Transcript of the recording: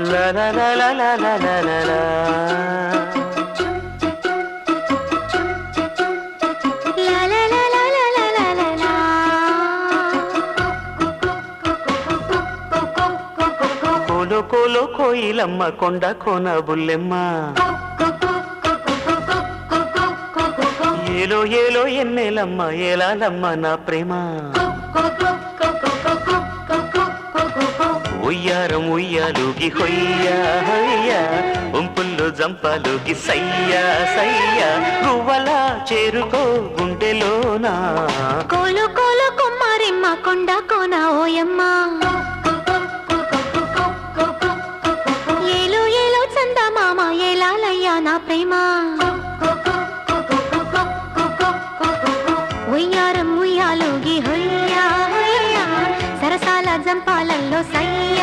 లా లా లా లా లా లా లా లా లా. కోలో కోలో కోయిలమ్మ కొండ కోన బుల్లెమ్మ ఏలో ఏలో ఎన్నెలమ్మ ఏలాలమ్మ నా ప్రేమ ఉయ్యారం ఉయ్యాలుగి హొయ్యా హొయ్యా ఉంపుల్లో జంపాలుగి సయ్యా సయ్యా గువ్వలా చేరుకో గుండెలోనా కోలు కోలు కుమ్మారిమ్మ కొండ కోన ఓయమ్మ ఏలో ఏలో చందమామ ఏలాలయ్యా నా ప్రేమ ఉయ్యారం ఉయ్యాలుగి హొయ్యా హొయ్యా సరసాల జంపాలల్లో సయ్యా